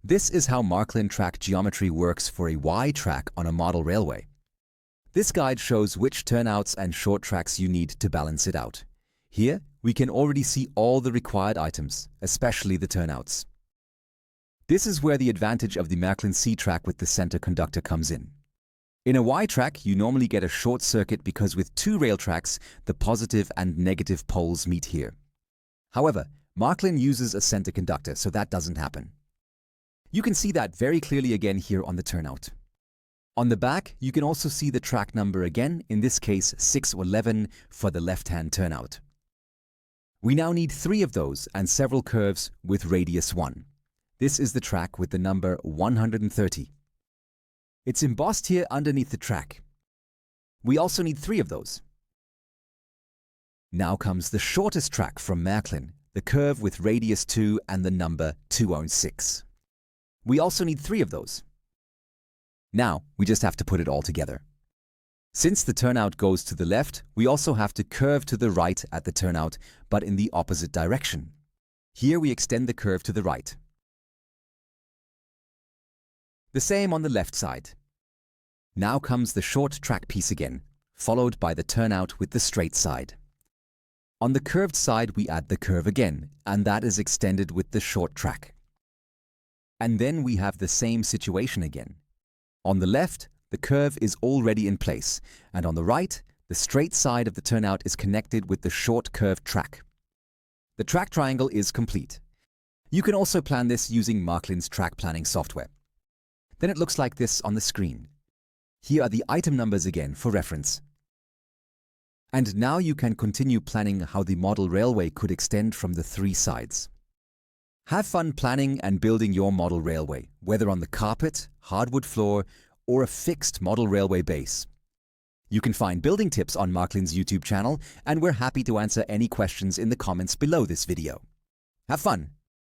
This is how Märklin track geometry works for a Wye track on a model railway. This guide shows which turnouts and short tracks you need to balance it out. Here, we can already see all the required items, especially the turnouts. This is where the advantage of the Märklin C-Track with the center conductor comes in. In a Wye track, you normally get a short circuit because with two rail tracks, the positive and negative poles meet here. However, Märklin uses a center conductor, so that doesn't happen. You can see that very clearly again here on the turnout. On the back, you can also see the track number again, in this case 611 for the left-hand turnout. We now need 3 of those and several curves with radius 1. This is the track with the number 130. It's embossed here underneath the track. We also need 3 of those. Now comes the shortest track from Märklin, the curve with radius 2 and the number 206. We also need 3 of those. Now, we just have to put it all together. Since the turnout goes to the left, we also have to curve to the right at the turnout, but in the opposite direction. Here we extend the curve to the right. The same on the left side. Now comes the short track piece again, followed by the turnout with the straight side. On the curved side, we add the curve again, and that is extended with the short track. And then we have the same situation again. On the left, the curve is already in place, and on the right, the straight side of the turnout is connected with the short curved track. The track triangle is complete. You can also plan this using Märklin's track planning software. Then it looks like this on the screen. Here are the item numbers again for reference. And now you can continue planning how the model railway could extend from the 3 sides. Have fun planning and building your model railway, whether on the carpet, hardwood floor, or a fixed model railway base. You can find building tips on Märklin's YouTube channel, and we're happy to answer any questions in the comments below this video. Have fun!